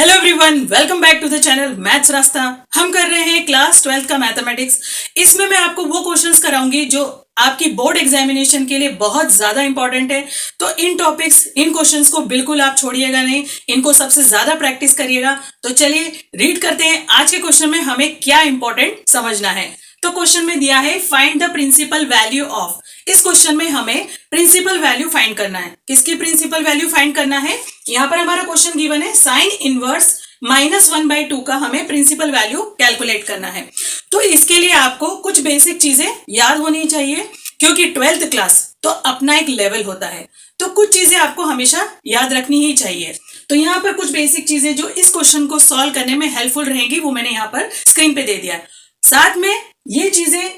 Hello everyone, welcome back to the channel maths Rasta. हम कर रहे हैं क्लास 12th का मैथमेटिक्स। इसमें मैं आपको वो क्वेश्चंस कराऊंगी जो आपकी बोर्ड एग्जामिनेशन के लिए बहुत ज्यादा इंपॉर्टेंट है। तो इन टॉपिक्स, इन क्वेश्चंस को बिल्कुल आप छोड़िएगा नहीं, इनको सबसे ज्यादा प्रैक्टिस करिएगा। तो चलिए रीड करते हैं आज के क्वेश्चन में हमें क्या इंपॉर्टेंट समझना है। तो क्वेश्चन में दिया है find the principal value of. इस क्वेश्चन में हमें प्रिंसिपल वैल्यू फाइंड करना है। किसकी प्रिंसिपल वैल्यू फाइंड करना है? यहाँ पर हमारा क्वेश्चन गिवन है साइन इनवर्स -1/2 का हमें प्रिंसिपल वैल्यू कैलकुलेट करना है। तो इसके लिए आपको कुछ बेसिक चीजें याद होनी चाहिए, क्योंकि 12th क्लास तो अपना एक लेवल होता है, तो कुछ चीजें आपको हमेशा याद रखनी ही चाहिए। तो यहाँ पर कुछ बेसिक चीजें जो इस क्वेश्चन को सॉल्व करने में हेल्पफुल रहेंगी वो मैंने यहाँ पर स्क्रीन पे दे दिया है। साथ में ये चीजें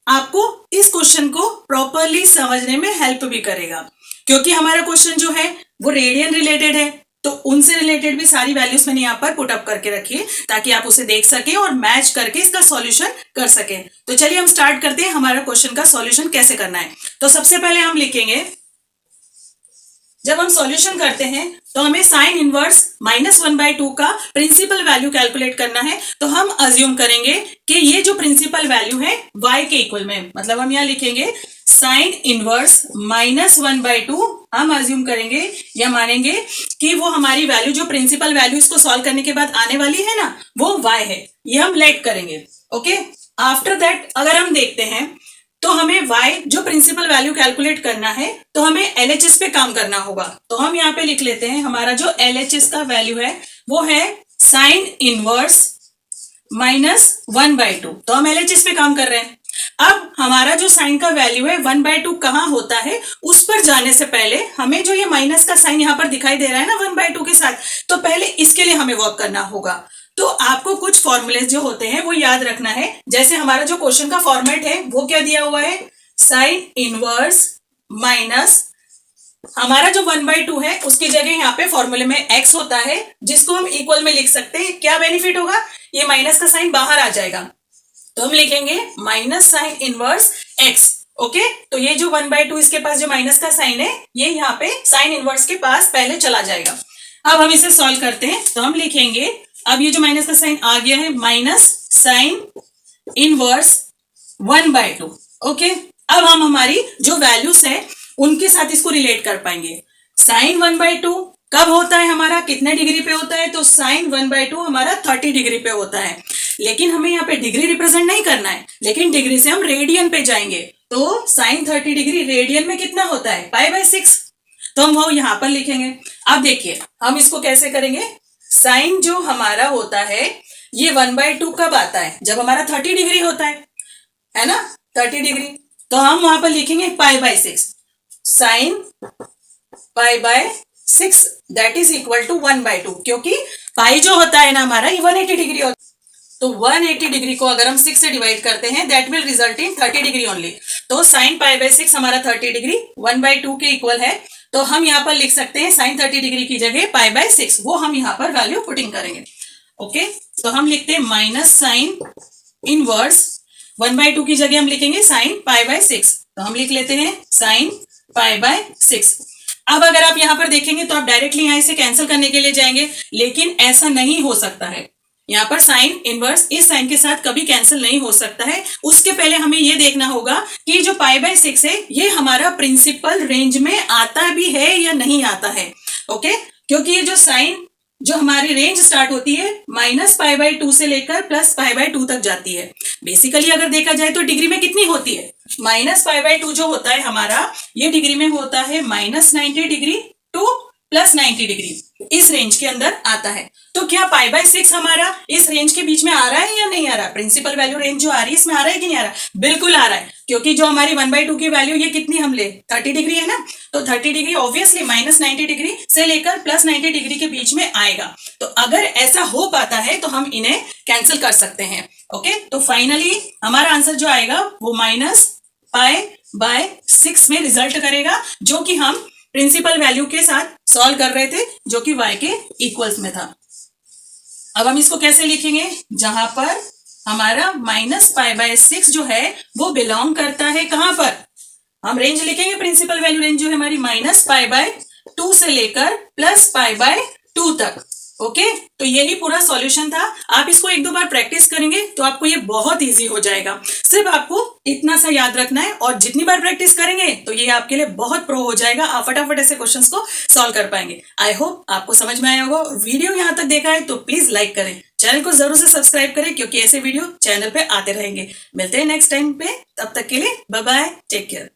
आपको इस क्वेश्चन को प्रॉपरली समझने में हेल्प भी करेगा, क्योंकि हमारा क्वेश्चन जो है वो रेडियन रिलेटेड है। तो उनसे रिलेटेड भी सारी वैल्यूज मैंने यहाँ पर पुट अप करके रखी है ताकि आप उसे देख सकें और मैच करके इसका सॉल्यूशन कर सकें। तो चलिए हम स्टार्ट करते हैं हमारा क्वेश्चन का सॉल्यूशन कैसे करना है। तो सबसे पहले हम लिखेंगे, जब हम सॉल्यूशन करते हैं तो हमें साइन इनवर्स -1/2 का प्रिंसिपल वैल्यू कैलकुलेट करना है। तो हम अज्यूम करेंगे कि ये जो प्रिंसिपल वैल्यू है y के इक्वल में, मतलब हम यहाँ लिखेंगे साइन इनवर्स -1/2। हम अज्यूम करेंगे या मानेंगे कि वो हमारी वैल्यू, जो प्रिंसिपल वैल्यू इसको सॉल्व करने के बाद आने वाली है ना, वो y है। ये हम लेट करेंगे। ओके, आफ्टर दैट अगर हम देखते हैं तो हमें y जो प्रिंसिपल वैल्यू कैलकुलेट करना है तो हमें LHS पे काम करना होगा। तो हम यहाँ पे लिख लेते हैं, हमारा जो LHS का वैल्यू है वो है साइन इनवर्स -1/2। तो हम LHS पे काम कर रहे हैं। अब हमारा जो साइन का वैल्यू है 1/2 कहाँ होता है, उस पर जाने से पहले हमें जो ये माइनस का साइन यहाँ पर दिखाई दे रहा है ना 1/2 के साथ, तो पहले इसके लिए हमें वर्क करना होगा। तो आपको कुछ फॉर्मूले जो होते हैं वो याद रखना है। जैसे हमारा जो क्वेश्चन का फॉर्मेट है वो क्या दिया हुआ है, साइन इनवर्स माइनस हमारा जो 1/2 है उसकी जगह यहाँ पे फॉर्मूले में x होता है, जिसको हम इक्वल में लिख सकते हैं। क्या बेनिफिट होगा, ये माइनस का साइन बाहर आ जाएगा। तो हम लिखेंगे minus sine inverse x। Okay, तो ये जो 1/2 इसके पास जो माइनस का साइन है ये यहाँ पे साइन इनवर्स के पास पहले चला जाएगा। अब हम इसे सॉल्व करते हैं। तो हम लिखेंगे, अब ये जो माइनस का साइन आ गया है, माइनस साइन इनवर्स 1/2। ओके, अब हम हमारी जो वैल्यूज है उनके साथ इसको रिलेट कर पाएंगे। साइन 1/2 कब होता है, हमारा कितने डिग्री पे होता है, तो साइन 1/2 हमारा 30 डिग्री पे होता है। लेकिन हमें यहाँ पे डिग्री रिप्रेजेंट नहीं करना है, लेकिन डिग्री से हम रेडियन पे जाएंगे। तो साइन 30 डिग्री रेडियन में कितना होता है, π/6। तो हम वो यहाँ पर लिखेंगे। अब देखिए हम इसको कैसे करेंगे। साइन जो हमारा होता है ये 1/2 कब आता है, जब हमारा 30 डिग्री होता है ना, 30 डिग्री। तो हम वहां पर लिखेंगे π/6, sine π/6 that is equal to 1/2, क्योंकि पाई जो होता है ना हमारा ये 180 डिग्री होता है। तो 180 डिग्री को अगर हम 6 से डिवाइड करते हैं that will result in 30 degree only. तो साइन π/6 हमारा 30 डिग्री 1/2 के इक्वल है। तो हम यहाँ पर लिख सकते हैं साइन 30 डिग्री की जगह π/6, वो हम यहाँ पर वैल्यू पुटिंग करेंगे। ओके, तो हम लिखते हैं माइनस साइन इनवर्स 1/2 की जगह हम लिखेंगे साइन π/6। तो हम लिख लेते हैं साइन π/6। अब अगर आप यहाँ पर देखेंगे तो आप डायरेक्टली यहाँ इसे कैंसिल करने के लिए जाएंगे, लेकिन ऐसा नहीं हो सकता है। यहाँ पर साइन इनवर्स इस साइन के साथ कभी कैंसिल नहीं हो सकता है। उसके पहले हमें ये देखना होगा कि जो π/6 है ये हमारा प्रिंसिपल रेंज में आता भी है या नहीं आता है। ओके, क्योंकि ये जो साइन जो हमारी रेंज स्टार्ट होती है -π/2 से लेकर +π/2 तक जाती है। बेसिकली अगर देखा जाए तो डिग्री में कितनी होती है, -π/2 जो होता है हमारा ये डिग्री में होता है -90 डिग्री टू +90 डिग्री, इस रेंज के अंदर आता है। तो क्या π/6 हमारा इस रेंज के बीच में आ रहा है या नहीं आ रहा? प्रिंसिपल वैल्यू रेंज जो आ रही है इसमें आ रहा है कि नहीं आ रहा? बिल्कुल आ रहा है, क्योंकि जो हमारी 1/2 की वैल्यू ये कितनी हम ले 30 डिग्री है ना, तो 30 डिग्री ऑब्वियसली -90 डिग्री से लेकर +90 डिग्री के बीच में आएगा। तो अगर ऐसा हो पाता है तो हम इन्हें कैंसिल कर सकते हैं। ओके, तो फाइनली हमारा आंसर जो आएगा वो -π/6 में रिजल्ट करेगा, जो कि हम प्रिंसिपल वैल्यू के साथ सॉल्व कर रहे थे, जो कि y के इक्वल्स में था। अब हम इसको कैसे लिखेंगे, जहां पर हमारा -π/6 जो है वो बिलोंग करता है कहां पर, हम रेंज लिखेंगे। प्रिंसिपल वैल्यू रेंज जो है हमारी -π/2 से लेकर +π/2 तक। ओके, तो यही पूरा सॉल्यूशन था। आप इसको एक दो बार प्रैक्टिस करेंगे तो आपको ये बहुत इजी हो जाएगा। सिर्फ आपको इतना सा याद रखना है और जितनी बार प्रैक्टिस करेंगे तो ये आपके लिए बहुत प्रो हो जाएगा। आप फटाफट ऐसे क्वेश्चंस को सॉल्व कर पाएंगे। आई होप आपको समझ में आया होगा। वीडियो यहाँ तक देखा है तो प्लीज लाइक करें, चैनल को जरूर से सब्सक्राइब करें क्योंकि ऐसे वीडियो चैनल पे आते रहेंगे। मिलते हैं नेक्स्ट टाइम पे, तब तक के लिए बाय बाय, टेक केयर।